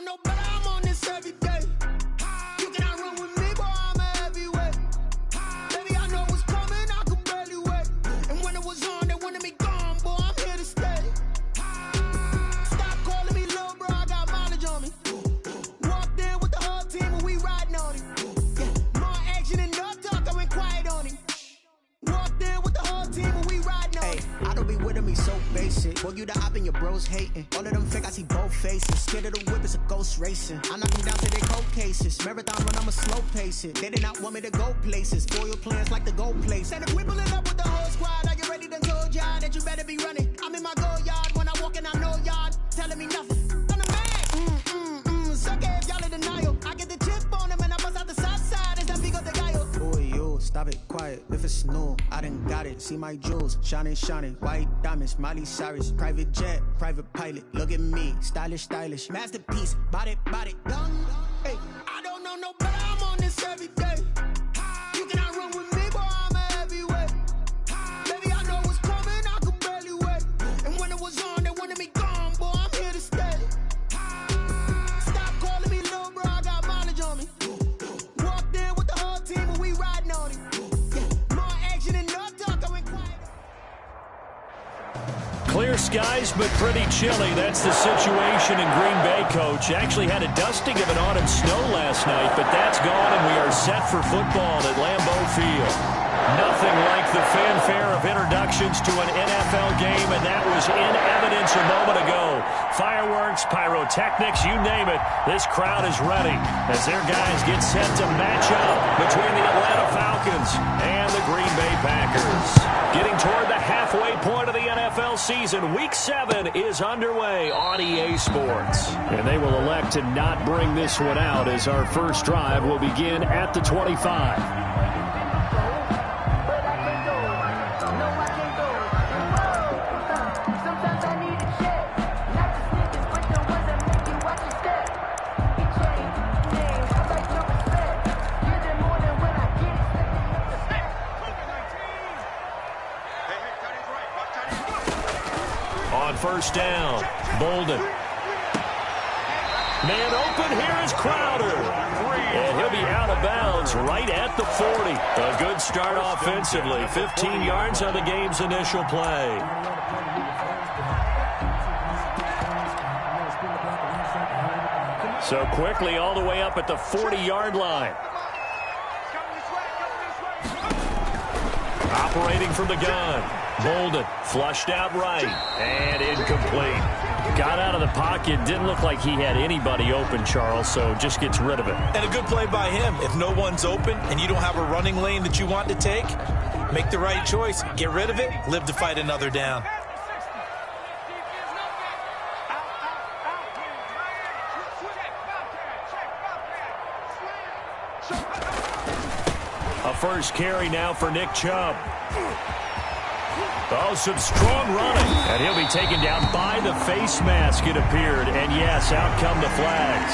don't know, but I'm on this every day. You cannot run with me, boy, I'm a heavyweight. Baby, I know what's coming, I could barely wait. And when it was on, they wanted me gone, boy, I'm here to stay. Stop calling me little bro, I got mileage on me. Walked in with the whole team and we riding on him. Yeah, more action and no talk, I went quiet on him. Walked in with the whole team and we riding on him. I don't be with him, he's so basic. Boy, you the op and your bros hating. All of them fake, I see both faces. Scared of the whip, it's a ghost racing. I knock them down to their cold cases. Marathon run, I'ma slow pace it. They did not want me to go places. Spoil plans like the gold place. And if we pulling up with the whole squad, are you ready to told y'all that you better be running? I'm in my go yard. When I walk in, I know y'all telling me nothing. I'm the man. Suck it if y'all in denial. I get the chip on them and I bust out the south side. It's that Vigo de Gallo. Boy, yo, stop it, quiet. If it's new, I done got it. See my jewels, shining, shining. White diamonds, Miley Cyrus. Private jet, private pilot. Look at me, stylish, stylish. Masterpiece, body, done. Hey, I don't know no better, I'm on this every day. You cannot run with me, boy, I'm a heavyweight. Baby, I know what's coming, I could barely wait. And when it was on, they wanted me gone, boy, I'm here to stay. Stop calling me little bro, I got mileage on me. Walked in with the whole team and we riding on him. Yeah, more action and no talk, I went quiet. Clear skies, but pretty chilly. That's the situation in Green Bay, Coach. Actually had a dusting of an autumn snow last night, but that's gone, and we are set for football at Lambeau Field. Nothing like the fanfare of introductions to an NFL game, and that was in evidence a moment ago. Fireworks, pyrotechnics, you name it. This crowd is ready as their guys get set to match up between the Atlanta Falcons and the Green Bay Packers. Getting toward the halfway point of the NFL season, Week 7 is underway on EA Sports. And they will elect to not bring this one out as our first drive will begin at the 25. First down, Bolden. Man open, here is Crowder. And he'll be out of bounds right at the 40. A good start offensively. 15 yards on the game's initial play. So quickly all the way up at the 40-yard line. Operating from the gun. Bolden flushed out right and incomplete. Got out of the pocket. Didn't look like he had anybody open, Charles, so just gets rid of it. And a good play by him. If no one's open and you don't have a running lane that you want to take, make the right choice. Get rid of it. Live to fight another down. A first carry now for Nick Chubb. Oh, some strong running. And he'll be taken down by the face mask, it appeared. And, yes, out come the flags.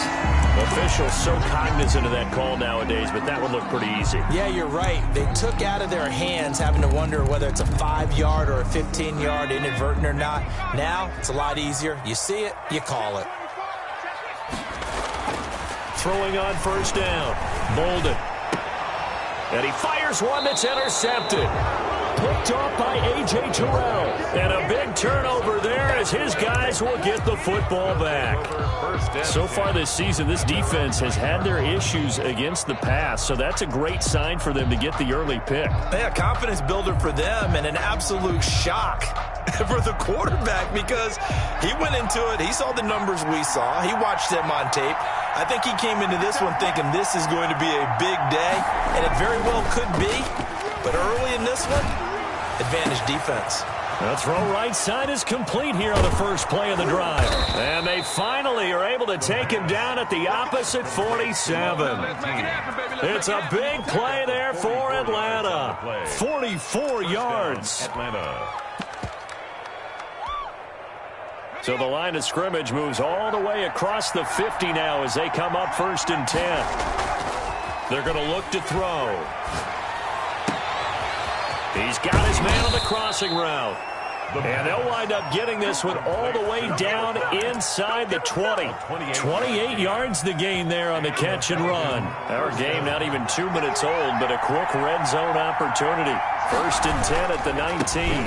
Officials so cognizant of that call nowadays, but that one looked pretty easy. Yeah, you're right. They took out of their hands having to wonder whether it's a 5-yard or a 15-yard inadvertent or not. Now, it's a lot easier. You see it, you call it. Throwing on first down, Bolden. And he fires one that's intercepted. Picked off by A.J. Terrell. And a big turnover there as his guys will get the football back. So far this season, this defense has had their issues against the pass, so that's a great sign for them to get the early pick. Yeah, confidence builder for them and an absolute shock for the quarterback because he went into it. He saw the numbers we saw. He watched them on tape. I think he came into this one thinking this is going to be a big day, and it very well could be. But early in this one, advantage defense. The throw right side is complete here on the first play of the drive. And they finally are able to take him down at the opposite 47. It's a big play there for Atlanta. 44 yards. So the line of scrimmage moves all the way across the 50 now as they come up 1st and 10. They're going to look to throw. He's got his man on the crossing route. And they'll wind up getting this one all the way down inside the 20. 28 yards the gain there on the catch and run. Our game not even 2 minutes old, but a quick red zone opportunity. 1st and 10 at the 19.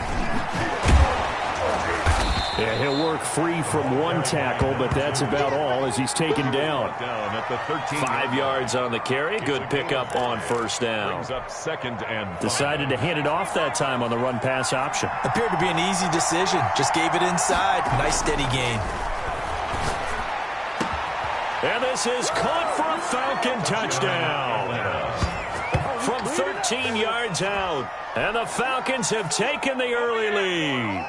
Yeah, he'll work free from one tackle, but that's about all as he's taken down. At the 13. 5 yards on the carry. Good pickup on 1st down. Brings up 2nd and 5. Decided to hand it off that time on the run-pass option. Appeared to be an easy decision. Just gave it inside. Nice steady gain. And this is caught for a Falcon touchdown. From 13 yards out. And the Falcons have taken the early lead.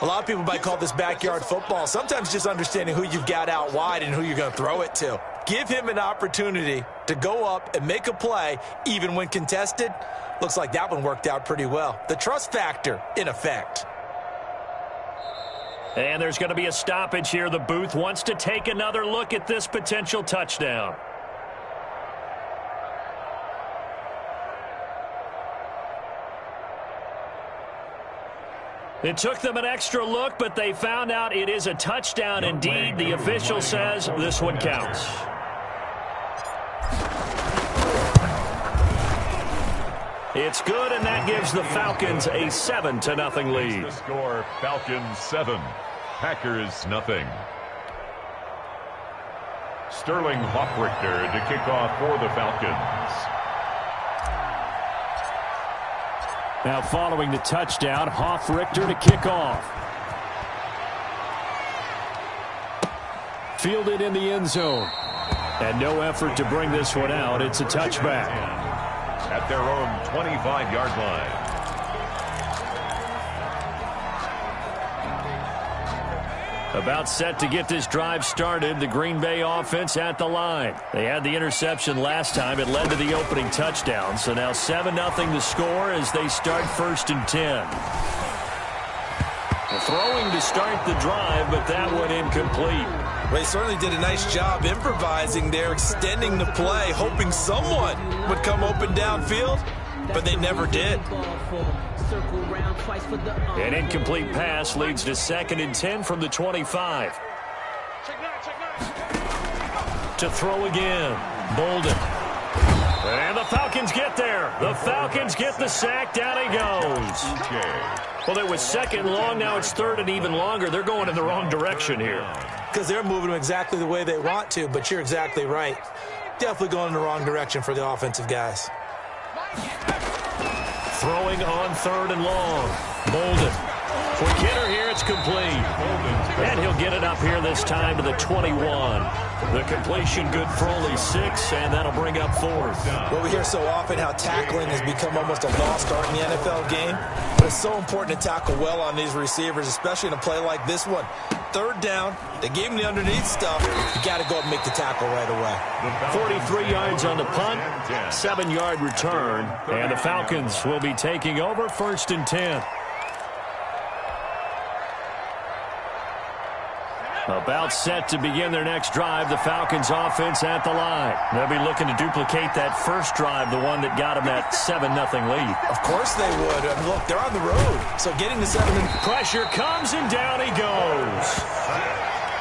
A lot of people might call this backyard football. Sometimes just understanding who you've got out wide and who you're going to throw it to. Give him an opportunity to go up and make a play, even when contested. Looks like that one worked out pretty well. The trust factor in effect. And there's going to be a stoppage here. The booth wants to take another look at this potential touchdown. It took them an extra look, but they found out it is a touchdown indeed. The official says this one counts. It's good, and that gives the Falcons a 7-0 lead. The score, Falcons 7, Packers nothing. Sterling Hofrichter to kick off for the Falcons. Now following the touchdown, Hofrichter to kick off. Fielded in the end zone. And no effort to bring this one out. It's a touchback. At their own 25-yard line. About set to get this drive started, the Green Bay offense at the line. They had the interception last time. It led to the opening touchdown. So now 7-0 the score as they start 1st and 10. Throwing to start the drive, but that one incomplete. Well, he certainly did a nice job improvising there, extending the play, hoping someone would come open downfield, but they never did. An incomplete pass leads to 2nd and 10 from the 25. To throw again. Bolden. And the Falcons get there. The Falcons get the sack. Down he goes. Well, it was 2nd long. Now it's 3rd and even longer. They're going in the wrong direction here. Because they're moving them exactly the way they want to, but you're exactly right. Definitely going in the wrong direction for the offensive guys. Throwing on 3rd and long. Bolden. Quick hitter here. It's complete. And he'll get it up here this time to the 21. The completion good for only 6, and that'll bring up 4th. Well, we hear so often how tackling has become almost a lost art in the NFL game. But it's so important to tackle well on these receivers, especially in a play like this one. 3rd down, they gave him the underneath stuff. You got to go up and make the tackle right away. 43 yards on the punt, 7-yard return, and the Falcons will be taking over 1st and 10. About set to begin their next drive, the Falcons offense at the line. They'll be looking to duplicate that first drive, the one that got them that 7-0 lead. Of course they would. I mean, look, they're on the road. So getting the 7 and pressure comes, and down he goes.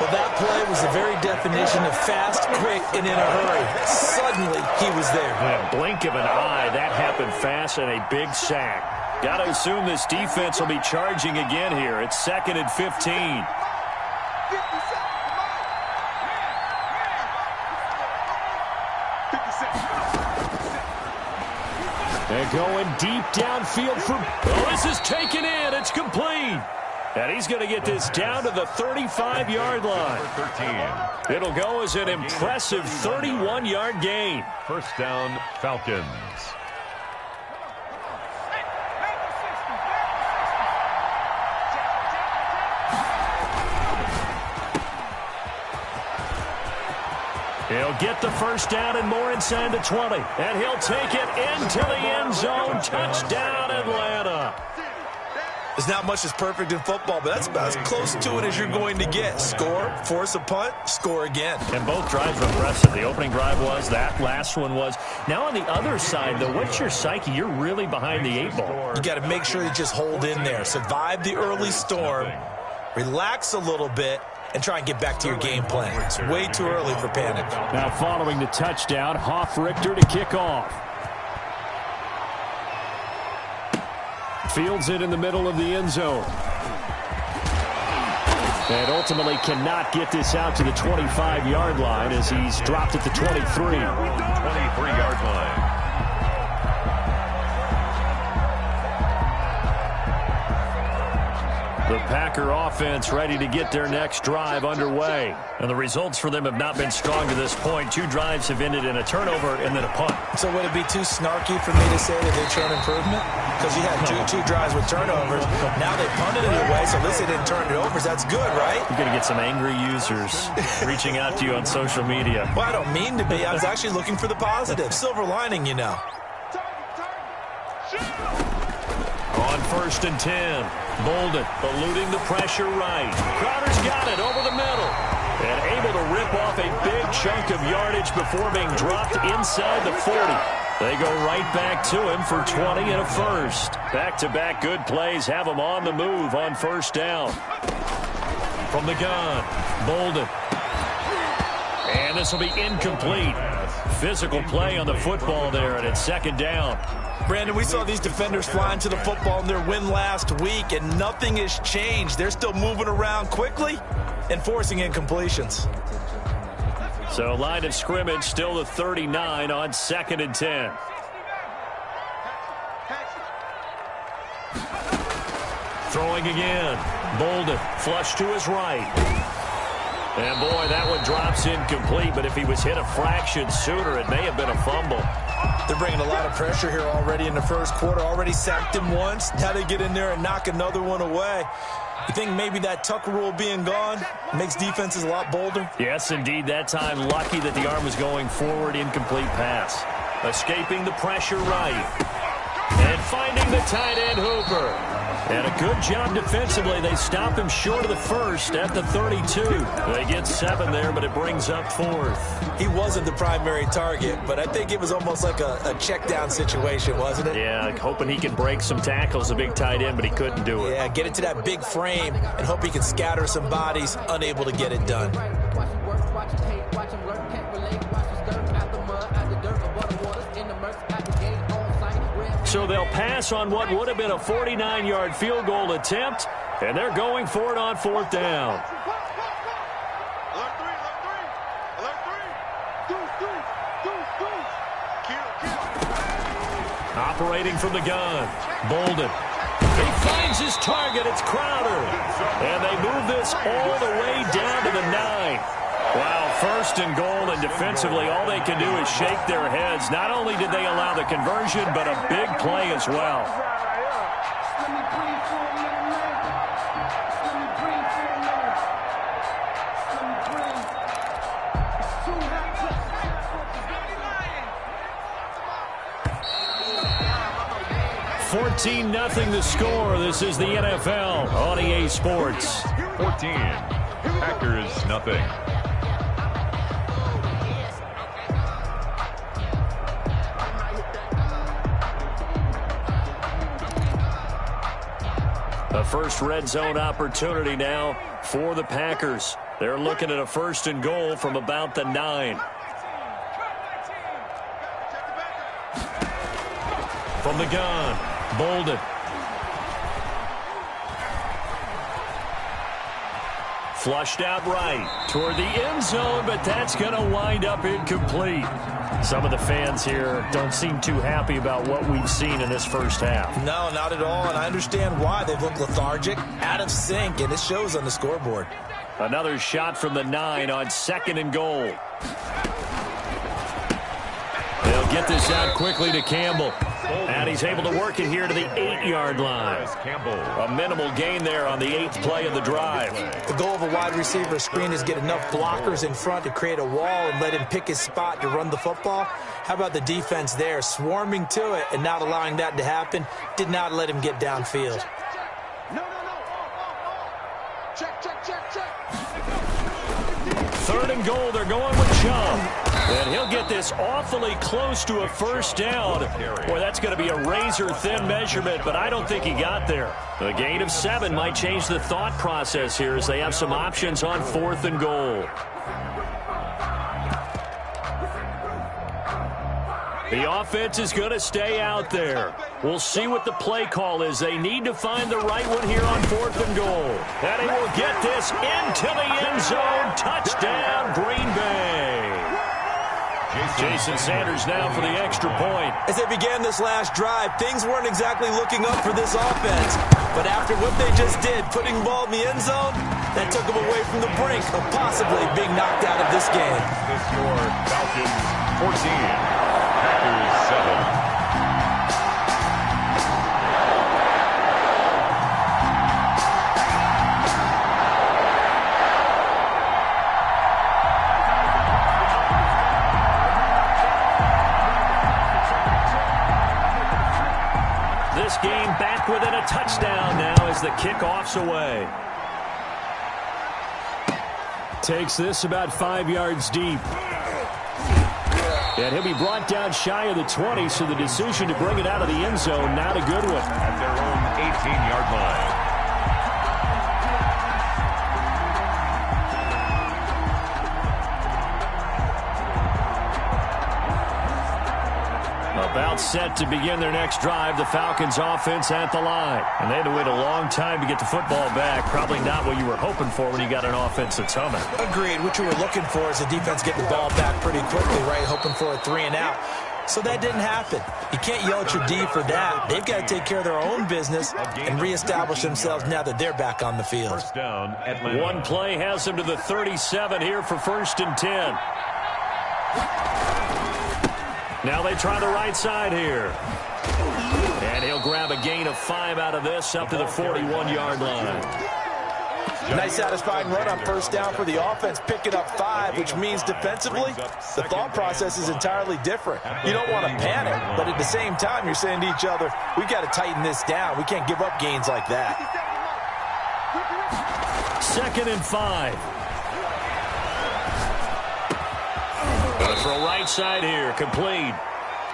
Well, that play was the very definition of fast, quick, and in a hurry. Suddenly, he was there. In a blink of an eye, that happened fast, and a big sack. Got to assume this defense will be charging again here. It's 2nd and 15. And going deep downfield for... Oh, this is taken in. It's complete. And he's going to get this down to the 35-yard line. 13. It'll go as an impressive 31-yard gain. 1st down, Falcons. He'll get the 1st down and more inside the 20. And he'll take it into the end zone. Touchdown, Atlanta. There's not much that's perfect in football, but that's about as close to it as you're going to get. Score, force a punt, score again. And both drives were impressive. The opening drive was, that last one was. Now on the other side, though, what's your psyche? You're really behind the 8 ball. You got to make sure you just hold in there. Survive the early storm, relax a little bit, and try and get back to your game plan. It's way too early for panic. Now following the touchdown, Hofrichter to kick off. Fields it in the middle of the end zone. And ultimately cannot get this out to the 25-yard line as he's dropped at the 23. 23-yard line. The Packer offense ready to get their next drive underway. And the results for them have not been strong to this point. 2 drives have ended in a turnover and then a punt. So would it be too snarky for me to say that they've shown improvement? Because you had two drives with turnovers. Now they punted it away, so at least they didn't turn it over. That's good, right? You're going to get some angry users reaching out to you on social media. Well, I don't mean to be. I was actually looking for the positive. Silver lining, you know. On 1st and 10, Bolden eluding the pressure right. Crowder's got it over the middle. And able to rip off a big chunk of yardage before being dropped inside the 40. They go right back to him for 20 and a first. Back-to-back good plays have him on the move on 1st down. From the gun, Bolden. And this will be incomplete. Physical play on the football there, and it's 2nd down. Brandon, we saw these defenders flying to the football in their win last week, and nothing has changed. They're still moving around quickly and forcing incompletions. So line of scrimmage still the 39 on 2nd and 10. Throwing again. Bolden flush to his right. And boy, that one drops incomplete, but if he was hit a fraction sooner, it may have been a fumble. They're bringing a lot of pressure here already in the first quarter. Already sacked him once. Now they get in there and knock another one away. You think maybe that Tucker rule being gone makes defenses a lot bolder? Yes, indeed. That time, lucky that the arm was going forward. Incomplete pass. Escaping the pressure right. And finding the tight end Hooper. And a good job defensively. They stop him short of the first at the 32. They get 7 there, but it brings up 4th. He wasn't the primary target, but I think it was almost like a check down situation, wasn't it? Yeah, hoping he can break some tackles, a big tight end, but he couldn't do it. Yeah, get it to that big frame and hope he can scatter some bodies, unable to get it done. So they'll pass on what would have been a 49-yard field goal attempt, and they're going for it on 4th down. Operating from the gun, Bolden. He finds his target. It's Crowder. And they move this all the way down to the 9. Wow, 1st and goal, and defensively all they can do is shake their heads. Not only did they allow the conversion, but a big play as well. $14-0 the score. This is the NFL on EA Sports. 14. Packers nothing. A first red zone opportunity now for the Packers. They're looking at a 1st and goal from about the 9. From the gun, Bolden. Flushed out right toward the end zone, but that's going to wind up incomplete. Some of the fans here don't seem too happy about what we've seen in this first half. No, not at all, and I understand why. They've looked lethargic, out of sync, and it shows on the scoreboard. Another shot from the 9 on 2nd and goal. They'll get this out quickly to Campbell. And he's able to work it here to the 8-yard line. A minimal gain there on the 8th play of the drive. The goal of a wide receiver screen is get enough blockers in front to create a wall and let him pick his spot to run the football. How about the defense there, swarming to it and not allowing that to happen? Did not let him get downfield. Third and goal, they're going with Chubb. And he'll get this awfully close to a first down. Boy, that's going to be a razor-thin measurement, but I don't think he got there. A gain of 7 might change the thought process here as they have some options on 4th and goal. The offense is going to stay out there. We'll see what the play call is. They need to find the right one here on 4th and goal. And he will get this into the end zone. Touchdown, Green Bay. Jason Sanders now for the extra point. As they began this last drive, things weren't exactly looking up for this offense. But after what they just did, putting the ball in the end zone, that took them away from the brink of possibly being knocked out of this game. This your Falcons 14. Packers 7. This game back within a touchdown now as the kickoff's away. Takes this about 5 yards deep. And he'll be brought down shy of the 20, so the decision to bring it out of the end zone, not a good one. At their own 18-yard line. About set to begin their next drive, the Falcons offense at the line. And they had to wait a long time to get the football back. Probably not what you were hoping for when you got an offense that's humming. Agreed. What you were looking for is the defense getting the ball back pretty quickly, right? Hoping for a 3 and out. So that didn't happen. You can't yell at your D for that. They've got to take care of their own business and reestablish themselves now that they're back on the field. First down, Atlanta. One play has them to the 37 here for 1st and 10. Now they try the right side here. And he'll grab a gain of 5 out of this up to the 41-yard line. Nice satisfying run on first down for the offense, picking up 5, which means defensively, the thought process is entirely different. You don't want to panic, but at the same time, you're saying to each other, we've got to tighten this down. We can't give up gains like that. 2nd and 5. Gonna throw right side here, complete.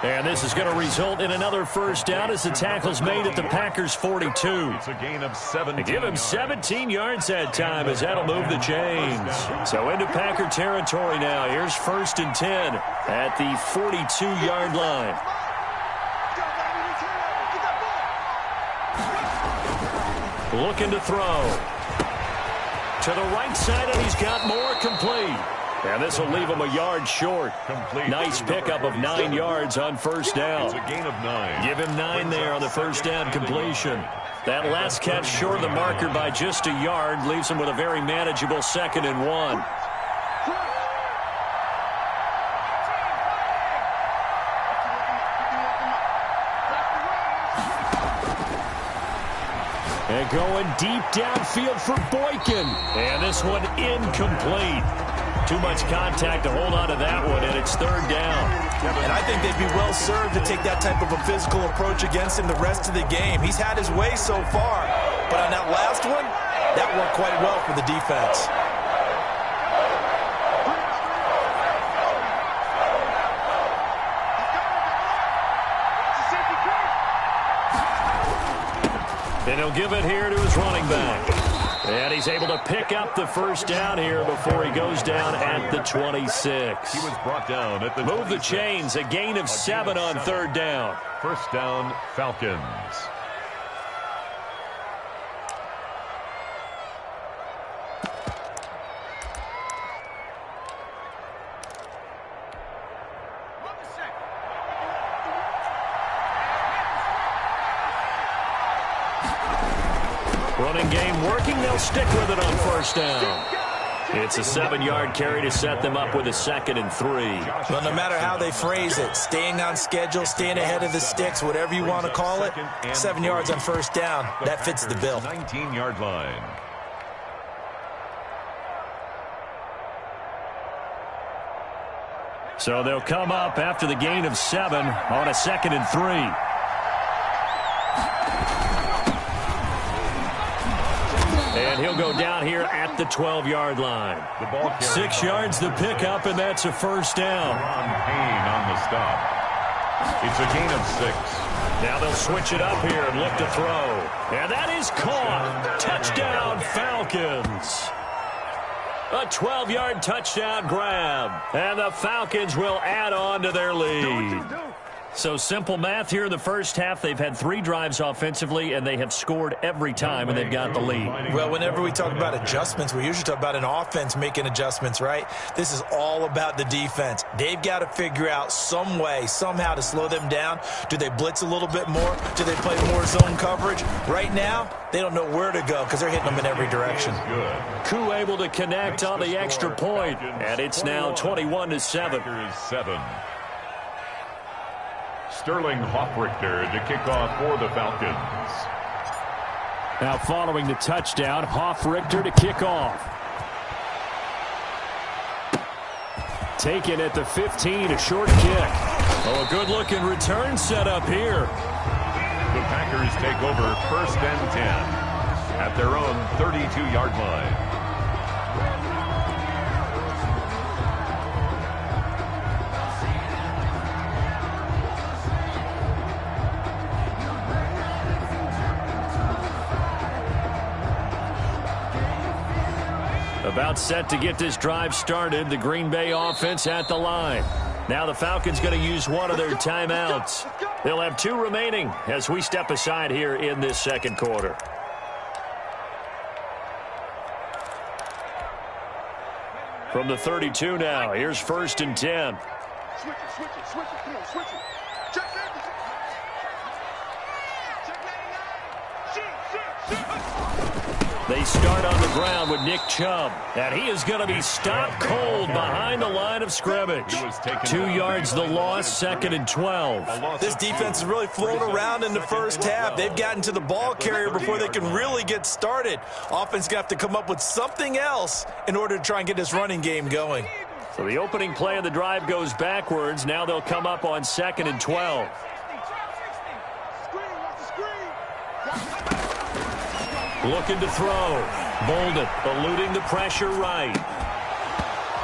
And this is going to result in another first down as the tackle's made at the Packers' 42. It's a gain of 17. Give him 17 yards that time as that'll move the chains. So into Packer territory now. Here's 1st and 10 at the 42-yard line. Looking to throw. To the right side, and he's got more, complete. And this will leave him a yard short. Complete. Nice pickup of 9 yards on first down. It's a gain of 9. Give him 9 there on the first down completion. That last catch short of the marker by just a yard leaves him with a very manageable 2nd and 1. And going deep downfield for Boykin. And this one incomplete. Too much contact to hold on to that one, and it's 3rd down. And I think they'd be well served to take that type of a physical approach against him the rest of the game. He's had his way so far, but on that last one, that worked quite well for the defense. And he'll give it here to his running back. And he's able to pick up the first down here before he goes down at the 26. He was brought down at the Move the chains, a gain of 7 on 3rd down. First down, Falcons. Running game working. They'll stick with it on first down. It's a 7-yard carry to set them up with a 2nd and 3. Well, no matter how they phrase it, staying on schedule, staying ahead of the sticks, whatever you want to call it, 7 yards on first down, that fits the bill. 19-yard line. So they'll come up after the gain of 7 on a 2nd and 3. And he'll go down here at the 12-yard line. 6 yards the pickup, and that's a first down. Ron Payne on the stop. It's a gain of 6. Now they'll switch it up here and look to throw. And that is caught. Touchdown, Falcons. A 12-yard touchdown grab. And the Falcons will add on to their lead. So simple math here in the first half. They've had 3 drives offensively, and they have scored every time, and they've got the lead. Well, whenever we talk about adjustments, we usually talk about an offense making adjustments, right? This is all about the defense. They've got to figure out some way, somehow to slow them down. Do they blitz a little bit more? Do they play more zone coverage? Right now, they don't know where to go because they're hitting them in every direction. Koo able to connect on the extra point, and it's now 21-7. Sterling Hofrichter to kick off for the Falcons. Now following the touchdown, Hofrichter to kick off. Taken at the 15, a short kick. Oh, a good-looking return set up here. The Packers take over 1st and 10 at their own 32-yard line. About set to get this drive started. The Green Bay offense at the line. Now the Falcons going to use one of their timeouts. They'll have 2 remaining as we step aside here in this second quarter. From the 32 now, here's 1st and 10. Switch it, come on, switch it. Check They start on the ground with Nick Chubb, and he is going to be stopped cold behind the line of scrimmage. 2 yards the loss, 2nd and 12. This defense has really flown around in the first half. They've gotten to the ball carrier before they can really get started. Offense going to have to come up with something else in order to try and get this running game going. So the opening play of the drive goes backwards. Now they'll come up on 2nd and 12. Looking to throw. Bolden eluding the pressure right.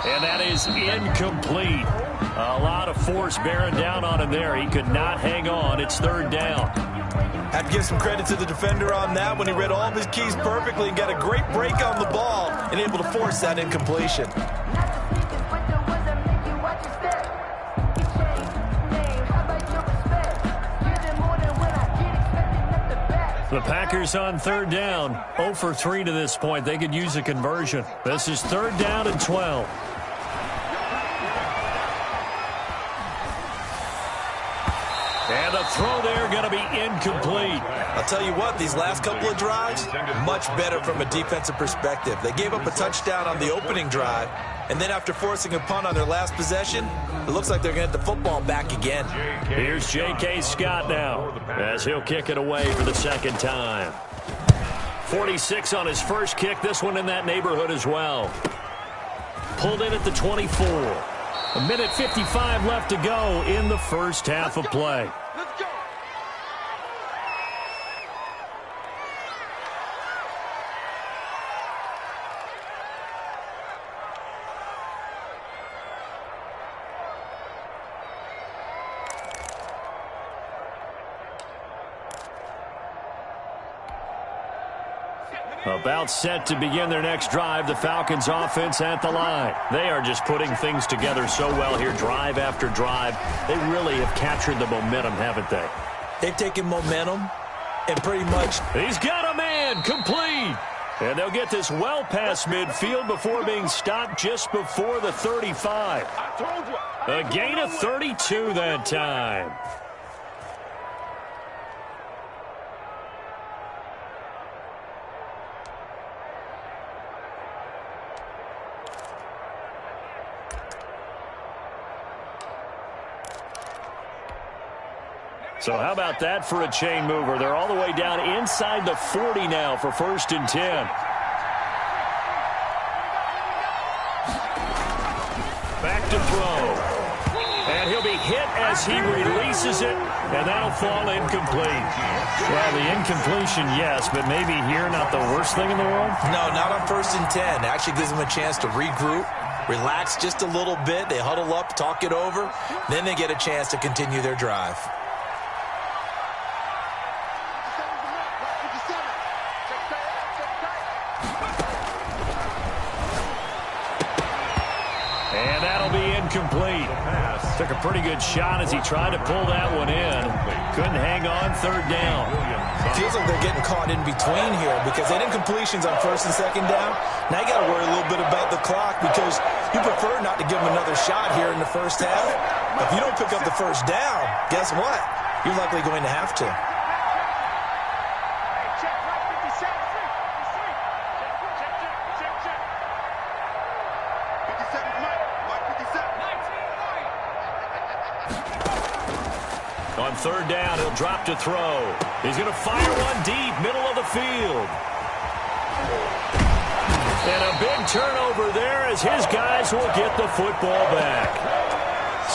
And that is incomplete. A lot of force bearing down on him there. He could not hang on. It's 3rd down. Have to give some credit to the defender on that when he read all of his keys perfectly and got a great break on the ball and able to force that incompletion. The Packers on 3rd down. 0 for 3 to this point. They could use a conversion. This is 3rd down and 12. And the throw there going to be incomplete. I'll tell you what, these last couple of drives, much better from a defensive perspective. They gave up a touchdown on the opening drive, and then after forcing a punt on their last possession, it looks like they're going to get the football back again. Here's J.K. Scott now as he'll kick it away for the 2nd time. 46 on his first kick, this one in that neighborhood as well. Pulled in at the 24. 1:55 left to go in the first half of play. Let's go. About set to begin their next drive, the Falcons offense at the line. They are just putting things together so well here, drive after drive. They really have captured the momentum, haven't they? They've taken momentum and pretty much... He's got a man, complete. And they'll get this well past midfield before being stopped just before the 35. A gain of 32 that time. So how about that for a chain mover? They're all the way down inside the 40 now for 1st and 10. Back to throw. And he'll be hit as he releases it. And that'll fall incomplete. Well, the incompletion, yes, but maybe here not the worst thing in the world? No, not on 1st and 10. It actually gives them a chance to regroup, relax just a little bit. They huddle up, talk it over. Then they get a chance to continue their drive. And that'll be incomplete. Took a pretty good shot as he tried to pull that one in. Couldn't hang on 3rd down. Feels like they're getting caught in between here because they did incompletions on 1st and 2nd down. Now you got to worry a little bit about the clock because you prefer not to give them another shot here in the first half. If you don't pick up the 1st down, guess what? You're likely going to have to. On 3rd down, he'll drop to throw. He's going to fire one deep, middle of the field. And a big turnover there as his guys will get the football back.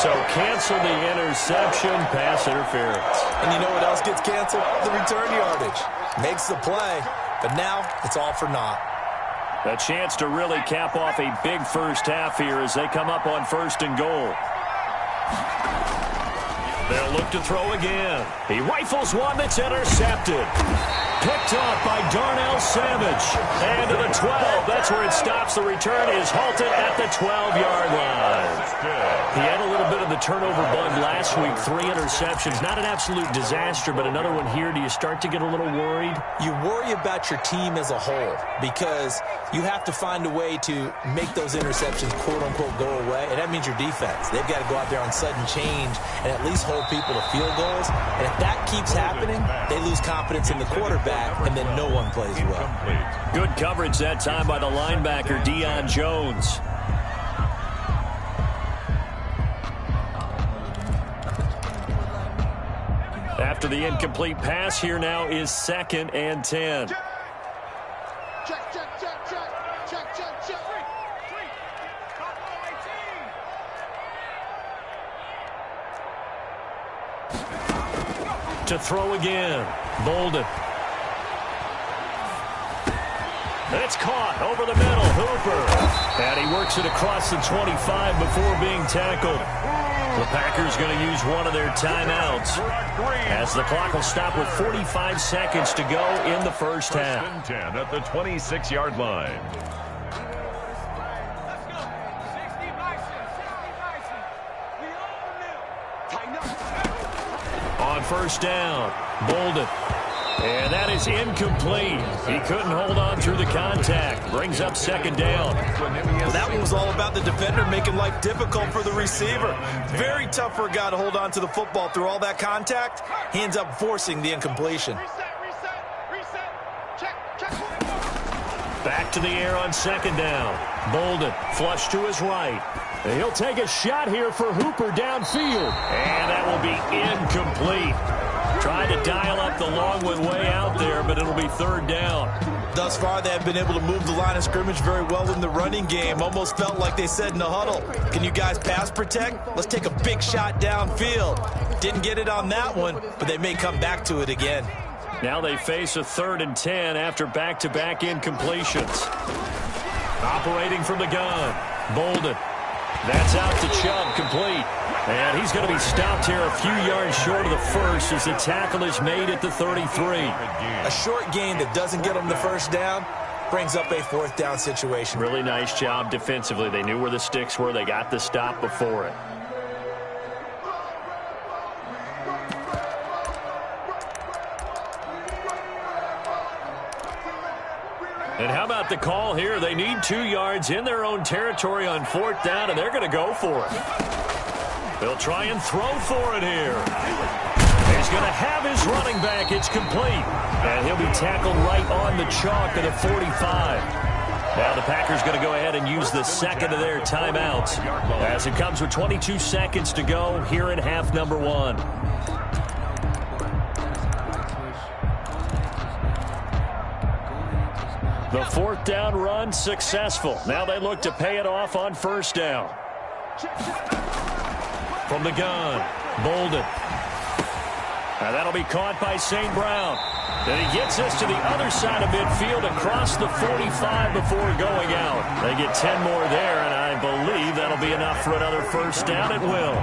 So cancel the interception, pass interference. And you know what else gets canceled? The return yardage. Makes the play, but now it's all for naught. A chance to really cap off a big first half here as they come up on 1st and goal. They'll look to throw again. He rifles one that's intercepted. Picked off by Darnell Savage. And to the 12. That's where it stops. The return is halted at the 12-yard line. He had a little bit of the turnover bug last week. 3 interceptions. Not an absolute disaster, but another one here. Do you start to get a little worried? You worry about your team as a whole because you have to find a way to make those interceptions, quote-unquote, go away. And that means your defense. They've got to go out there on sudden change and at least hold people to field goals. And if that keeps happening, they lose confidence in the quarterback, and then no one plays well. Good coverage that time by the linebacker, Deion Jones. After the incomplete pass, here now is 2nd and 10. Check, check, check, check, check, check, check. To throw again. Bolden. It's caught over the middle. Hooper. And he works it across the 25 before being tackled. The Packers going to use one of their timeouts as the clock will stop with 45 seconds to go in the first half. 1st and 10 at the 26-yard line. On 1st down, Bolden. And that is incomplete. He couldn't hold on through the contact. Brings up 2nd down. Well, that one was all about the defender making life difficult for the receiver. Very tough for a guy to hold on to the football through all that contact. He ends up forcing the incompletion. Reset. Check. Back to the air on 2nd down. Bolden flush to his right. He'll take a shot here for Hooper downfield. And that will be incomplete. Tried to dial up the long one way out there, but it'll be 3rd down. Thus far, they have been able to move the line of scrimmage very well in the running game. Almost felt like they said in the huddle, can you guys pass protect? Let's take a big shot downfield. Didn't get it on that one, but they may come back to it again. Now they face a 3rd and 10 after back-to-back incompletions. Operating from the gun, Bolden. That's out to Chubb, complete. And he's going to be stopped here a few yards short of the first as the tackle is made at the 33. A short gain that doesn't get them the 1st down brings up a 4th down situation. Really nice job defensively. They knew where the sticks were. They got the stop before it. And how about the call here? They need 2 yards in their own territory on 4th down, and they're going to go for it. They'll try and throw for it here. He's going to have his running back. It's complete. And he'll be tackled right on the chalk at the 45. Now the Packers going to go ahead and use the 2nd of their timeouts as it comes with 22 seconds to go here in half number 1. The 4th down run successful. Now they look to pay it off on 1st down. From the gun, Bolden. That'll be caught by St. Brown. Then he gets us to the other side of midfield across the 45 before going out. They get 10 more there, and I believe that'll be enough for another first down at will.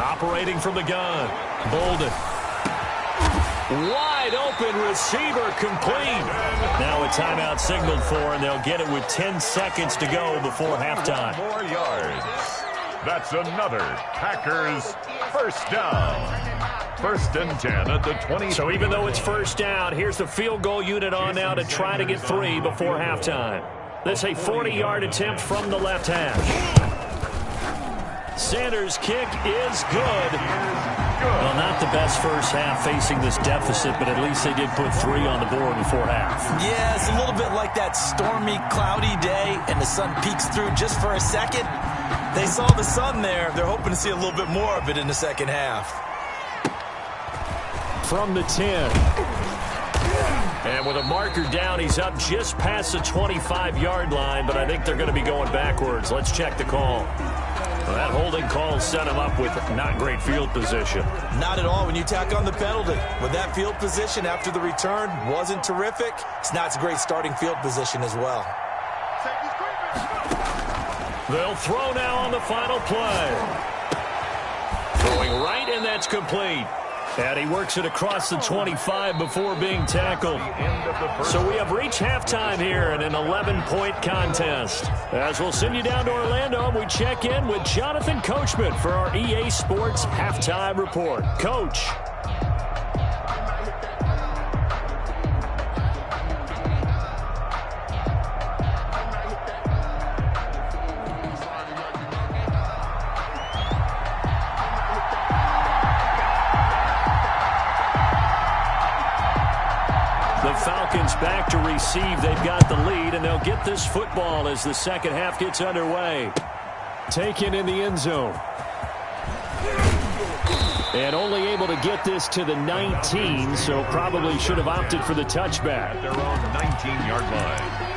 Operating from the gun, Bolden. Wide open receiver complete. Now a timeout signaled for, and they'll get it with 10 seconds to go before halftime. 4 yards. That's another Packers first down. 1st and 10 at the 20. So even though it's first down, here's the field goal unit on now to try to get 3 before halftime. This a 40-yard attempt from the left hash. Sanders' kick is good. Well, not the best first half facing this deficit, but at least they did put 3 on the board before half. Yeah, it's a little bit like that stormy, cloudy day, and the sun peeks through just for a second. They saw the sun there. They're hoping to see a little bit more of it in the second half. From the 10. And with a marker down, he's up just past the 25-yard line, but I think they're going to be going backwards. Let's check the call. Well, that holding call set him up with not great field position. Not at all when you tack on the penalty. With that field position after the return wasn't terrific. It's not a great starting field position as well. They'll throw now on the final play. Throwing right, and that's complete. And he works it across the 25 before being tackled. So we have reached halftime here in an 11-point contest. As we'll send you down to Orlando, we check in with Jonathan Coachman for our EA Sports Halftime Report. Coach. Falcons back to receive. They've got the lead, and they'll get this football as the second half gets underway. Taken in the end zone. And only able to get this to the 19, so probably should have opted for the touchback. At their own 19-yard line.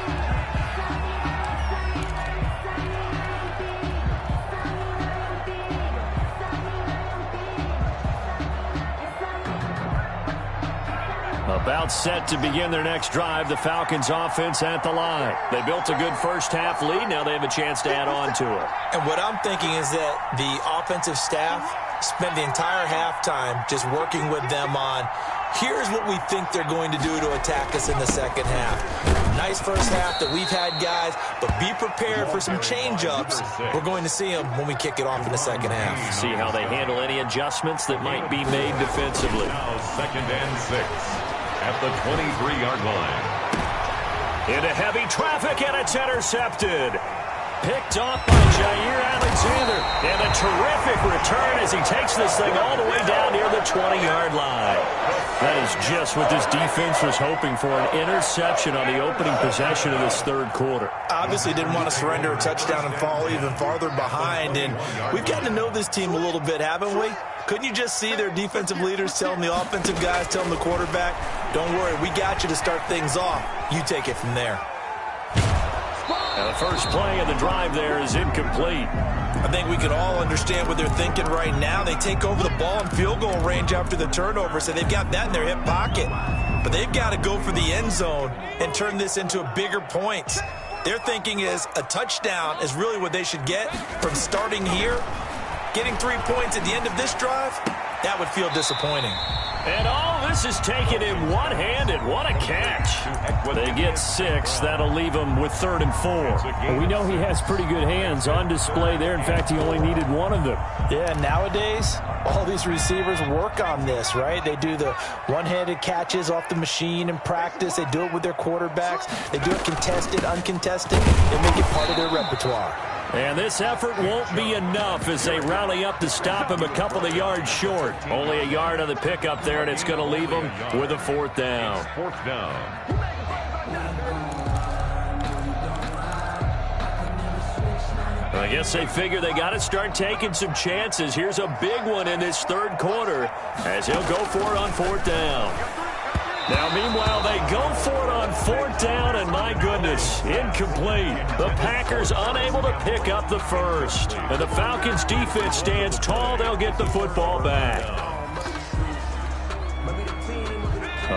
About set to begin their next drive, the Falcons offense at the line. They built a good first half lead. Now they have a chance to add on to it. And what I'm thinking is that the offensive staff spent the entire halftime just working with them on, here's what we think they're going to do to attack us in the second half. Nice first half that we've had, guys, but be prepared for some change-ups. We're going to see them when we kick it off in the second half. See how they handle any adjustments that might be made defensively. Now 2nd and 6. At the 23-yard line. Into heavy traffic, and it's intercepted. Picked off by Jair Alexander. And a terrific return as he takes this thing all the way down near the 20-yard line. That is just what this defense was hoping for, an interception on the opening possession of this third quarter. Obviously didn't want to surrender a touchdown and fall even farther behind. And we've gotten to know this team a little bit, haven't we? Couldn't you just see their defensive leaders telling the offensive guys, telling the quarterback, don't worry, we got you to start things off. You take it from there. And the first play of the drive there is incomplete. I think we can all understand what they're thinking right now. They take over the ball in field goal range after the turnover, so they've got that in their hip pocket. But they've got to go for the end zone and turn this into a bigger points. Their thinking is a touchdown is really what they should get from starting here. Getting 3 points at the end of this drive, that would feel disappointing. And all this is taken in one-handed. What a catch. They get 6. That'll leave them with 3rd and 4. Well, we know he has pretty good hands on display there. In fact, he only needed one of them. Yeah, nowadays, all these receivers work on this, right? They do the one-handed catches off the machine in practice. They do it with their quarterbacks. They do it contested, uncontested. They make it part of their repertoire. And this effort won't be enough as they rally up to stop him a couple of yards short. Only a yard on the pickup there, and it's going to leave them with a 4th down. 4th down. guess they figure they got to start taking some chances. Here's a big one in this third quarter as he'll go for it on fourth down. Now, meanwhile, they go for it on fourth down, and my goodness, incomplete. The Packers unable to pick up the first. And the Falcons' defense stands tall. They'll get the football back.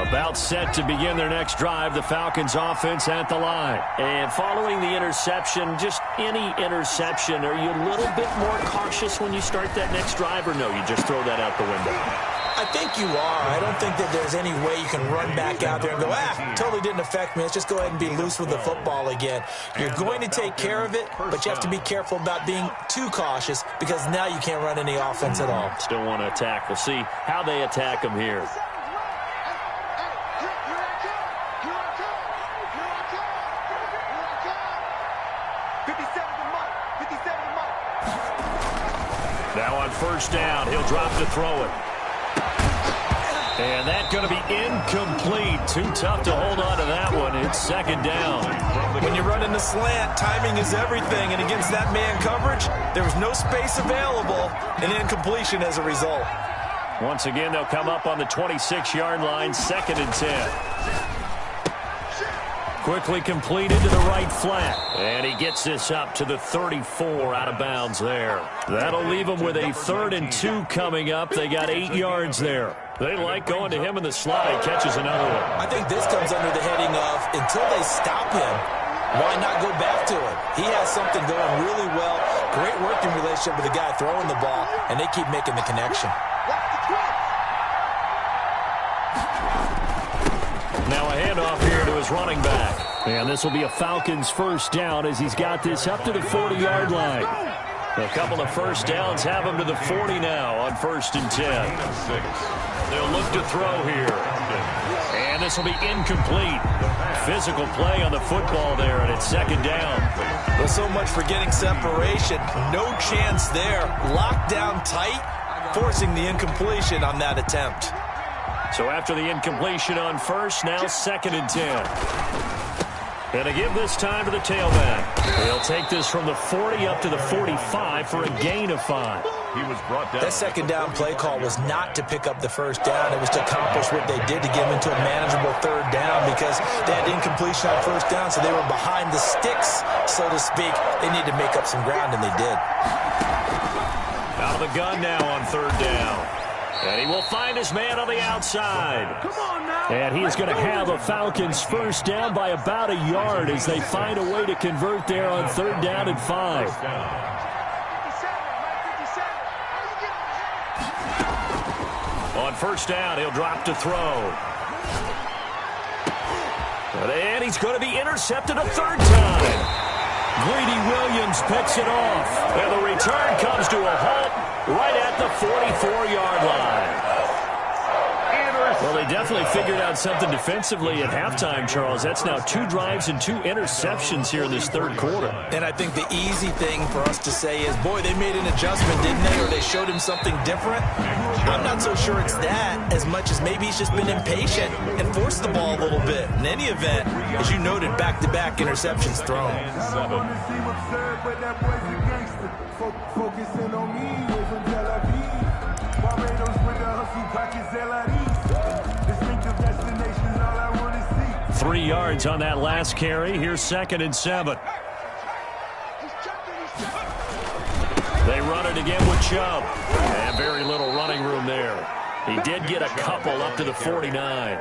About set to begin their next drive, the Falcons offense at the line. And following the interception, just any interception, are you a little bit more cautious when you start that next drive, or no, you just throw that out the window? I think you are. I don't think that there's any way you can run back out there and go, totally didn't affect me. Let's just go ahead and be loose with the football again. You're going to take care of it, but you have to be careful about being too cautious because now you can't run any offense at all. Still want to attack. We'll see how they attack them here. Now on first down, he'll drop to throw it. And that's going to be incomplete. Too tough to hold on to that one. It's second down. When you run in the slant, timing is everything. And against that man coverage, there was no space available, and incompletion as a result. Once again, they'll come up on the 26-yard line, 2nd and 10. Quickly completed to the right flat. And he gets this up to the 34 out of bounds there. That'll leave them with a 3rd and 2 coming up. They got 8 yards there. They like going to him in the slot. He catches another one. I think this comes under the heading of until they stop him, why not go back to him? He has something going really well. Great working relationship with the guy throwing the ball, and they keep making the connection. Now a handoff here to his running back. And this will be a Falcons first down as he's got this up to the 40-yard line. A couple of first downs have him to the 40 now on 1st and 10. They'll look to throw here. And this will be incomplete. Physical play on the football there, and it's 2nd down. Well, so much for getting separation. No chance there. Locked down tight, forcing the incompletion on that attempt. So after the incompletion on first, now 2nd and 10. And to give this time to the tailback. He'll take this from the 40 up to the 45 for a gain of 5. He was brought down. That 2nd down play call was not to pick up the first down. It was to accomplish what they did to get them into a manageable 3rd down because they had incompletion on first down, so they were behind the sticks, so to speak. They needed to make up some ground, and they did. Out of the gun now on 3rd down. And he will find his man on the outside. And he is going to have a Falcons first down by about a yard as they find a way to convert there on 3rd down and 5. On first down, he'll drop to throw. And he's going to be intercepted a 3rd time. Greedy Williams picks it off. And the return comes to a halt right at the 44-yard line. Well, they definitely figured out something defensively at halftime, Charles. That's now 2 drives and 2 interceptions here in this 3rd quarter. And I think the easy thing for us to say is, boy, they made an adjustment, didn't they? Or they showed him something different. I'm not so sure it's that as much as maybe he's just been impatient and forced the ball a little bit. In any event, as you noted, back-to-back interceptions thrown. Focusing on me, we're from Tel Aviv. Barbados with the hustle pockets, distinctive destination, all I want to see. 3 yards on that last carry. Here's 2nd and 7. They run it again with Chubb. And very little running room there. He did get a couple up to the 49.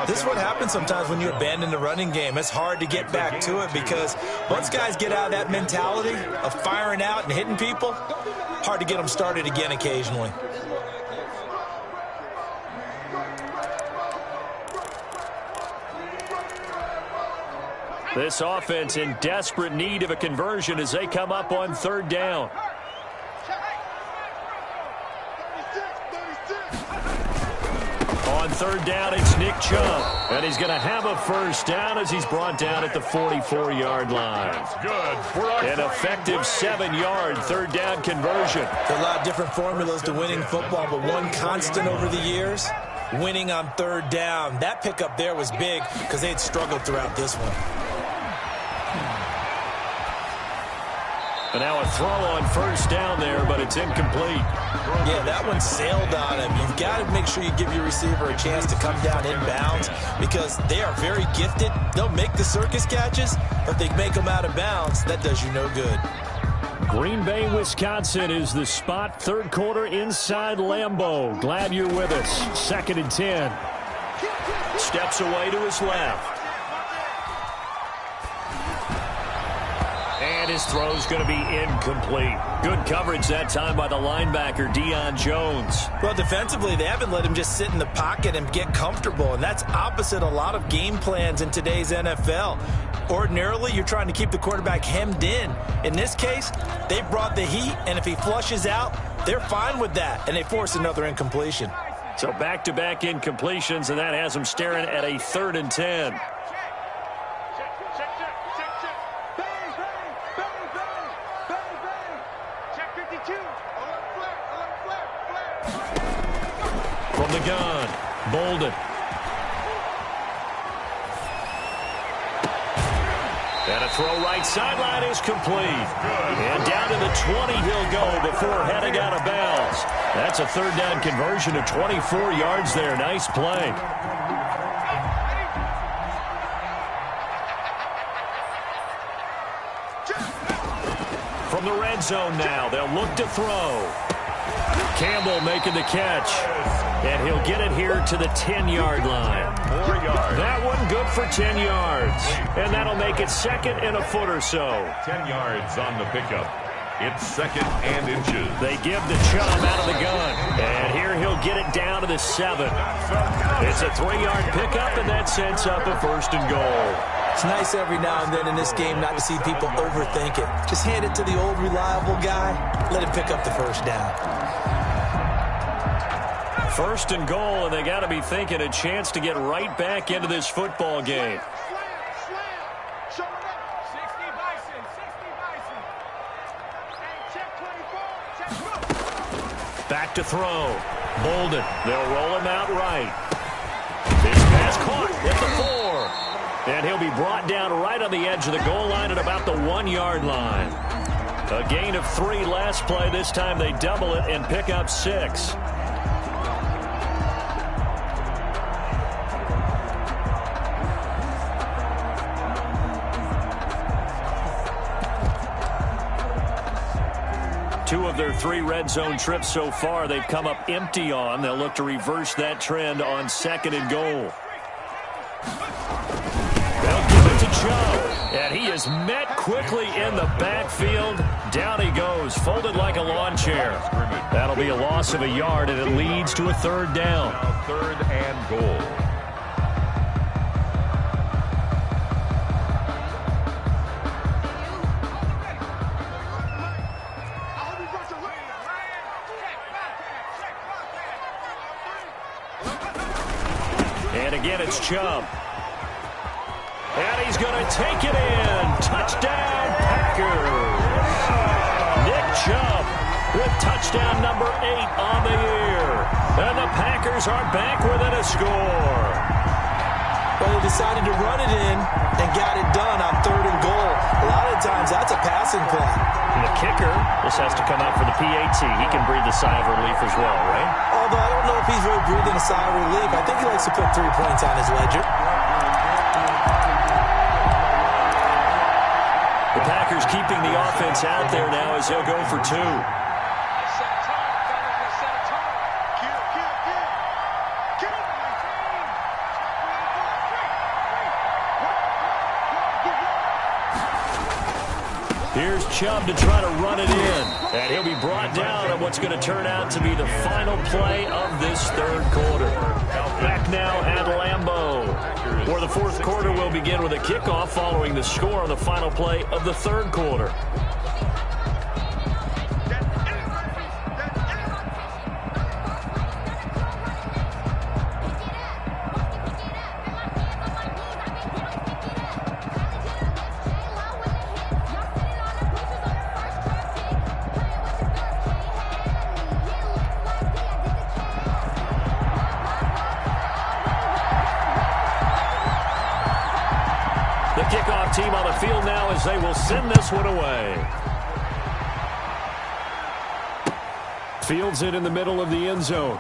This is what happens sometimes when you abandon the running game. It's hard to get back to it because once guys get out of that mentality of firing out and hitting people, hard to get them started again occasionally. This offense in desperate need of a conversion as they come up on 3rd down. On 3rd down, it's Nick Chubb. And he's going to have a first down as he's brought down at the 44-yard line. An effective 7-yard 3rd down conversion. There are a lot of different formulas to winning football, but one constant over the years, winning on 3rd down. That pickup there was big because they had struggled throughout this one. And now a throw on first down there, but it's incomplete. Yeah, that one sailed on him. You've got to make sure you give your receiver a chance to come down inbounds because they are very gifted. They'll make the circus catches, but if they make them out of bounds, that does you no good. Green Bay, Wisconsin is the spot. Third quarter inside Lambeau. Glad you're with us. 2nd and 10. Steps away to his left. And his throw's going to be incomplete. Good coverage that time by the linebacker, Deion Jones. Well, defensively, they haven't let him just sit in the pocket and get comfortable, and that's opposite a lot of game plans in today's NFL. Ordinarily, you're trying to keep the quarterback hemmed in. In this case, they brought the heat, and if he flushes out, they're fine with that, and they force another incompletion. So back-to-back incompletions, and that has him staring at a 3rd and 10. From the gun, Bolden. And a throw right sideline is complete. And down to the 20 he'll go before heading out of bounds. That's a 3rd down conversion of 24 yards there. Nice play. From the red zone now, they'll look to throw. Campbell making the catch. And he'll get it here to the 10-yard line. 4 yards. That one good for 10 yards. And that'll make it 2nd and a foot or so. 10 yards on the pickup. It's 2nd and inches. They give the chum out of the gun. And here he'll get it down to the 7. It's a 3-yard pickup, and that sets up a 1st and goal. It's nice every now and then in this game not to see people overthink it. Just hand it to the old reliable guy. Let him pick up the 1st down. 1st and goal, and they got to be thinking a chance to get right back into this football game. Back to throw. Bolden. They'll roll him out right. This pass caught at the 4. And he'll be brought down right on the edge of the goal line at about the 1-yard line. A gain of 3 last play. This time they double it and pick up 6. Two of their 3 red zone trips so far they've come up empty on. They'll look to reverse that trend on 2nd and goal. They'll give it to Joe. And he is met quickly in the backfield. Down he goes, folded like a lawn chair. That'll be a loss of a yard, and it leads to a 3rd down. 3rd and goal. And again, it's Chubb. And he's going to take it in. Touchdown, Packers. Nick Chubb with touchdown number 8 on the year. And the Packers are back within a score. Well, they decided to run it in and got it done on 3rd and goal. A lot of times, that's a passing play. And the kicker, this has to come out for the PAT. He can breathe a sigh of relief as well, right? Although I don't know if he's really breathing a sigh of relief. I think he likes to put 3 points on his ledger. The Packers keeping the offense out there now as they'll go for 2. Here's Chubb to try to run it in. And he'll be brought down on what's going to turn out to be the final play of this 3rd quarter. Back now at Lambeau, where the 4th quarter will begin with a kickoff following the score on the final play of the 3rd quarter. The kickoff team on the field now as they will send this one away. Fields it in the middle of the end zone.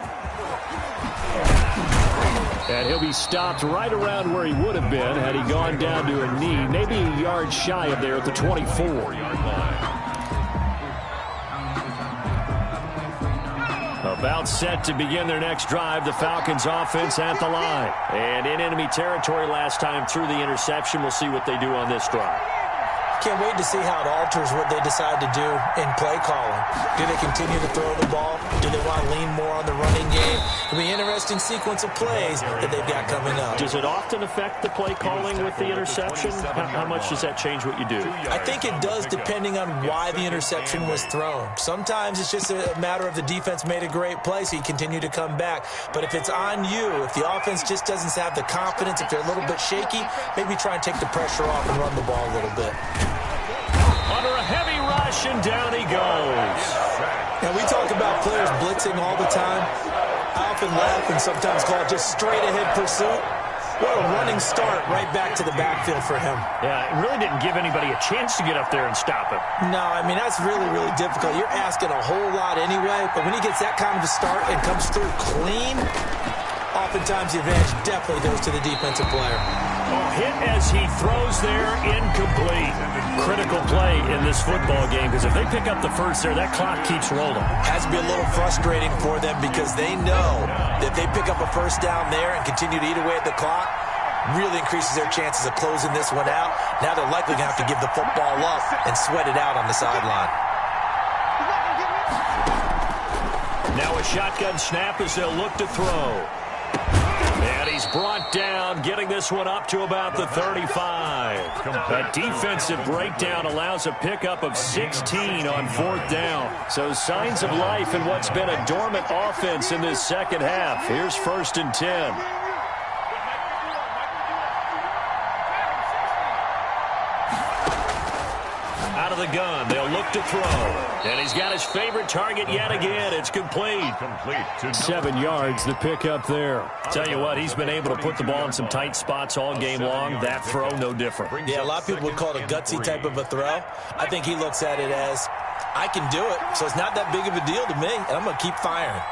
And he'll be stopped right around where he would have been had he gone down to a knee, maybe a yard shy of there at the 24-yard line. About set to begin their next drive, the Falcons offense at the line. And in enemy territory last time through the interception. We'll see what they do on this drive. Can't wait to see how it alters what they decide to do in play calling. Do they continue to throw the ball? Do they want to lean more on the running game? It'll be an interesting sequence of plays that they've got coming up. Does it often affect the play calling with the interception? How much does that change what you do? I think it does depending on why the interception was thrown. Sometimes it's just a matter of the defense made a great play, so you continue to come back. But if it's on you, if the offense just doesn't have the confidence, if they're a little bit shaky, maybe try and take the pressure off and run the ball a little bit. Under a heavy rush, and down he goes. Now, we talk about players blitzing all the time. I often laugh and sometimes call it just straight-ahead pursuit. What a running start right back to the backfield for him. Yeah, it really didn't give anybody a chance to get up there and stop him. No, I mean, that's really, really difficult. You're asking a whole lot anyway, but when he gets that kind of a start and comes through clean, oftentimes the advantage definitely goes to the defensive player. Oh, hit as he throws there, incomplete. Critical play in this football game, because if they pick up the first there, that clock keeps rolling. Has to be a little frustrating for them because they know that if they pick up a first down there and continue to eat away at the clock, really increases their chances of closing this one out. Now they're likely going to have to give the football up and sweat it out on the sideline. Now a shotgun snap as they'll look to throw. And he's brought down, getting this one up to about the 35. That defensive breakdown allows a pickup of 16 on fourth down. So signs of life in what's been a dormant offense in this second half. Here's 1st and 10. Out of the gun, they'll look to throw. And he's got his favorite target yet again. It's complete. 7 yards, the pickup there. Tell you what, he's been able to put the ball in some tight spots all game long. That throw, no different. Yeah, a lot of people would call it a gutsy type of a throw. I think he looks at it as, I can do it, so it's not that big of a deal to me, and I'm going to keep firing.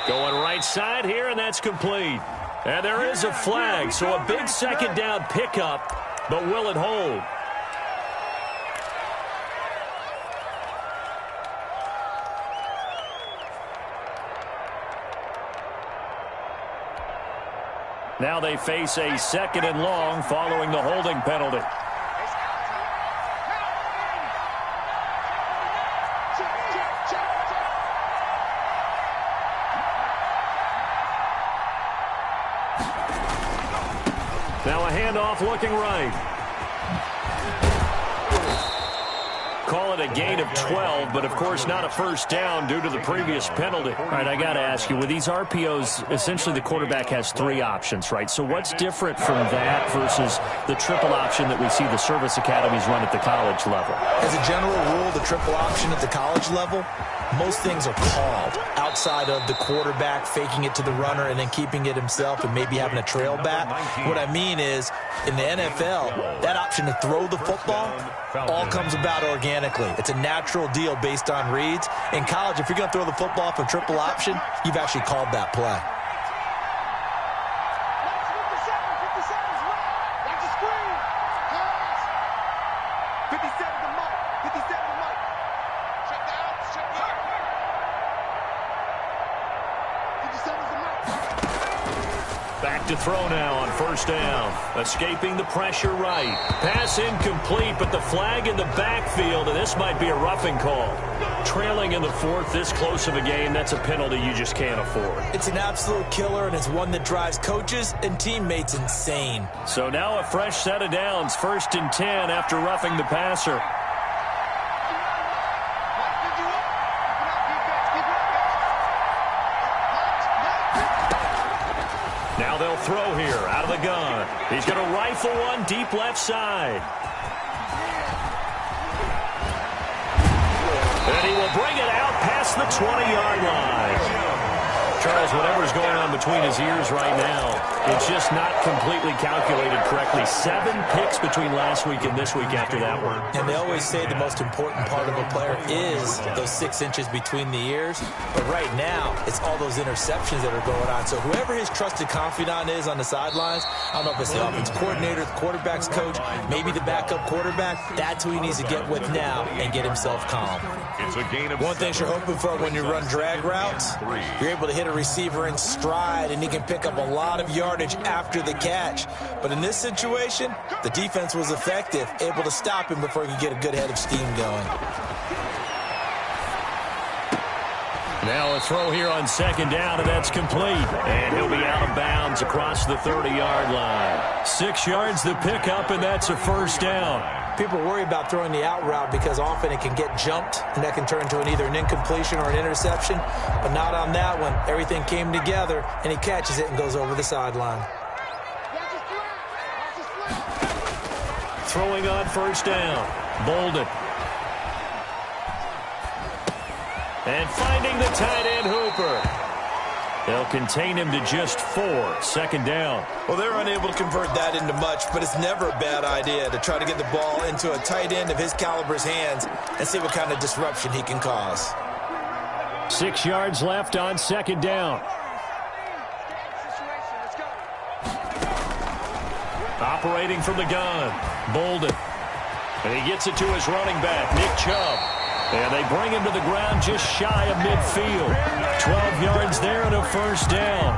Going right side here, and that's complete. And there is a flag, so a big second down pickup, but will it hold? Now they face a 2nd and long following the holding penalty. Now a handoff looking right. Call it a gain of 12, but of course not a first down due to the previous penalty. All right, I got to ask you, with these RPOs, essentially the quarterback has 3 options, right? So what's different from that versus the triple option that we see the service academies run at the college level? As a general rule, the triple option at the college level, most things are called outside of the quarterback faking it to the runner and then keeping it himself and maybe having a trail back. What I mean is, in the NFL, that option to throw the football all comes about organically. It's a natural deal based on reads. In college, if you're going to throw the football for triple option, you've actually called that play. Back to throw now on first down. Escaping the pressure right. Pass incomplete, but the flag in the backfield, and this might be a roughing call. Trailing in the 4th, this close of a game, that's a penalty you just can't afford. It's an absolute killer, and it's one that drives coaches and teammates insane. So now a fresh set of downs. 1st and 10 after roughing the passer. Now they'll throw here out of the gun. He's going to rifle one deep left side. And he will bring it out past the 20-yard line. Charles, whatever's going on between his ears right now, It's just not completely calculated correctly. 7 picks between last week and this week after that one. And they always say the most important part of a player is those 6 inches between the ears. But right now, it's all those interceptions that are going on. So whoever his trusted confidant is on the sidelines, I don't know if it's the offense coordinator, the quarterback's coach, maybe the backup quarterback, that's who he needs to get with now and get himself calm. It's a gain of One thing you're hoping for when you run drag routes, you're able to hit a receiver in stride, and he can pick up a lot of yardage after the catch. But in this situation, the defense was effective, able to stop him before he could get a good head of steam going. Now a throw here on 2nd down, and that's complete. And he'll be out of bounds across the 30-yard line. 6 yards the pickup, and that's a 1st down. People worry about throwing the out route because often it can get jumped, and that can turn into either an incompletion or an interception. But not on that one. Everything came together, and he catches it and goes over the sideline. Throwing on 1st down. Bolden. And finding the tight end Hooper. They'll contain him to just 4. 2nd down. Well, they're unable to convert that into much, but it's never a bad idea to try to get the ball into a tight end of his caliber's hands and see what kind of disruption he can cause. 6 yards left on 2nd down. Operating from the gun, Bolden. And he gets it to his running back, Nick Chubb. And they bring him to the ground just shy of midfield. 12 yards there and a 1st down.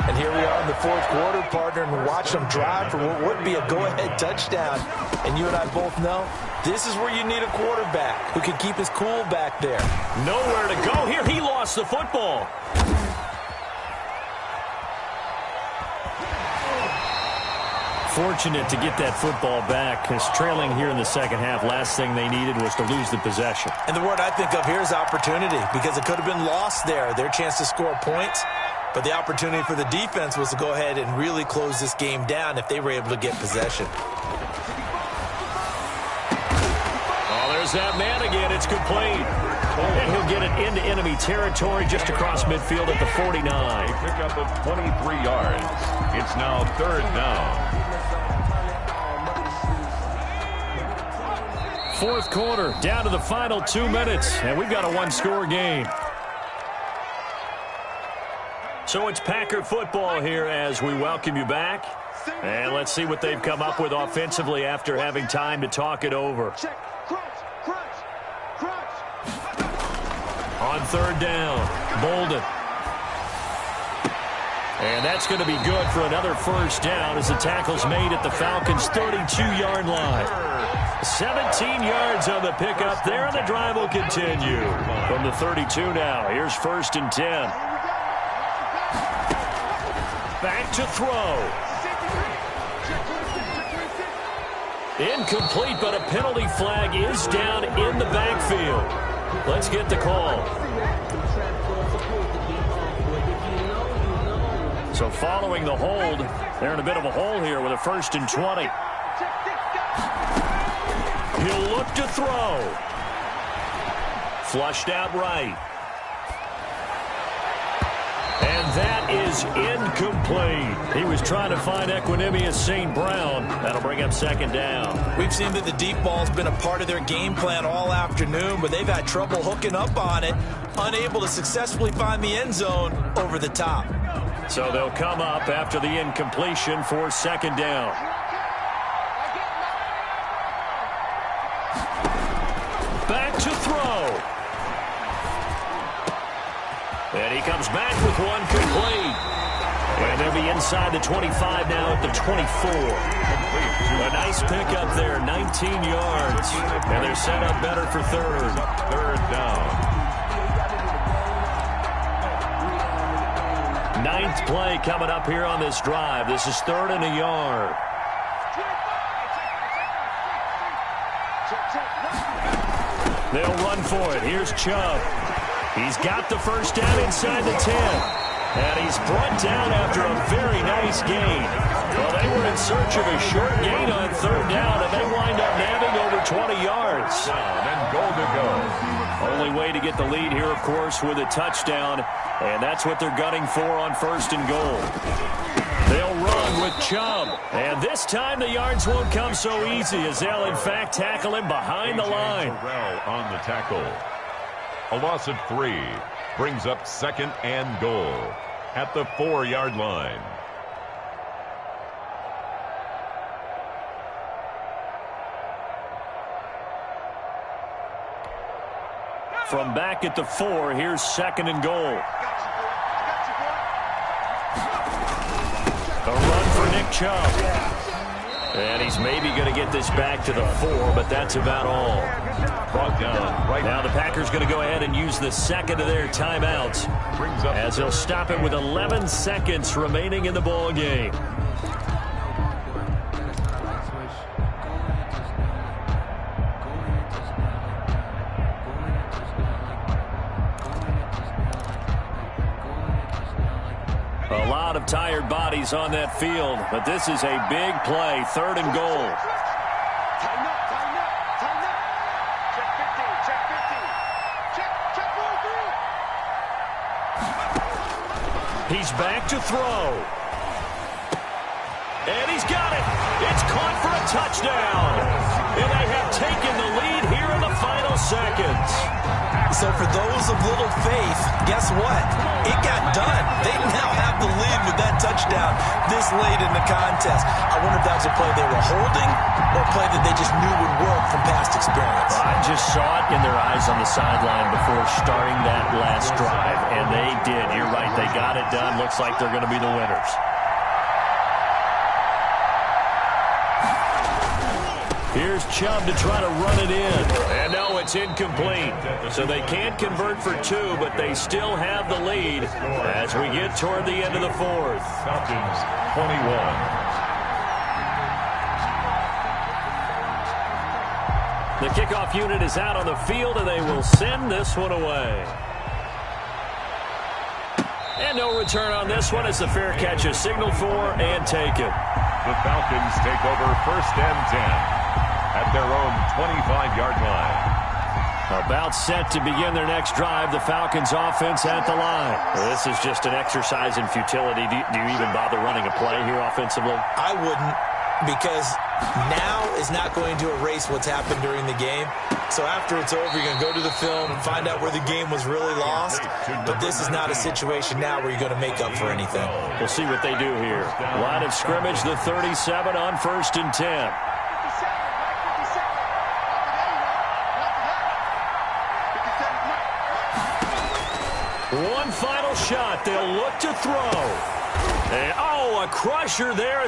And here we are in the 4th quarter, partner, and watch them drive for what would be a go-ahead touchdown. And you and I both know this is where you need a quarterback who can keep his cool back there. Nowhere to go here. He lost the football. Fortunate to get that football back, because trailing here in the 2nd half, last thing they needed was to lose the possession. And the word I think of here is opportunity, because it could have been lost there, their chance to score points. But the opportunity for the defense was to go ahead and really close this game down if they were able to get possession. Oh, there's that man again. It's complete. And he'll get it into enemy territory just across midfield at the 49. a pickup of 23 yards. It's now 3rd down. 4th quarter, down to the final 2 minutes, and we've got a 1-score game. So it's Packer football here as we welcome you back. And let's see what they've come up with offensively after having time to talk it over. On 3rd down, Bolden. And that's going to be good for another 1st down as the tackle's made at the Falcons' 32-yard line. 17 yards on the pickup there, and the drive will continue. From the 32 now, here's 1st and 10. Back to throw. Incomplete, but a penalty flag is down in the backfield. Let's get the call. So following the hold, they're in a bit of a hole here with a 1st and 20. He'll look to throw. Flushed out right. And that is incomplete. He was trying to find Equanimeous St. Brown. That'll bring up 2nd down. We've seen that the deep ball's been a part of their game plan all afternoon, but they've had trouble hooking up on it, unable to successfully find the end zone over the top. So they'll come up after the incompletion for 2nd down. Back to throw. And he comes back with one complete. And they'll be inside the 25 now at the 24. A nice pickup there, 19 yards. And they're set up better for 3rd. 3rd down. 9th play coming up here on this drive. This is 3rd and a yard. They'll run for it. Here's Chubb. He's got the 1st down inside the 10. And he's brought down after a very nice gain. Well, they were in search of a short gain on third down, and they wind up nabbing over 20 yards. And goal to go. Only way to get the lead here, of course, with a touchdown, and that's what they're gunning for on first and goal. They'll run with Chubb, and this time the yards won't come so easy as they'll, in fact, tackle him behind the line. Terrell on the tackle. A loss of 3 brings up second and goal at the 4-yard line. From back at the 4, here's second and goal. A run for Nick Chubb. And he's maybe going to get this back to the 4, but that's about all. Brought down right now the Packers going to go ahead and use the second of their timeouts as they'll stop it with 11 seconds remaining in the ball game. A lot of tired bodies on that field, but this is a big play, third and goal. He's back to throw. And he's got it. It's caught for a touchdown. And they have taken the lead here in the final seconds. So for those of little faith, guess what? It got done. They now have the lead with that touchdown this late in the contest. I wonder if that was a play they were holding or a play that they just knew would work from past experience. I just saw it in their eyes on the sideline before starting that last drive, and they did. You're right. They got it done. Looks like they're going to be the winners. Here's Chubb to try to run it in. And no, it's incomplete. So they can't convert for 2, but they still have the lead as we get toward the end of the 4th. Falcons 21. The kickoff unit is out on the field, and they will send this one away. And no return on this one as the fair catch is signaled for and taken. The Falcons take over first and 10. At their own 25-yard line. About set to begin their next drive, the Falcons offense at the line. This is just an exercise in futility. Do you even bother running a play here offensively? I wouldn't, because now is not going to erase what's happened during the game. So after it's over, you're going to go to the film and find out where the game was really lost. But this is not a situation now where you're going to make up for anything. We'll see what they do here. Line of scrimmage, the 37 on first and 10. One final shot. They'll look to throw. And, a crusher there.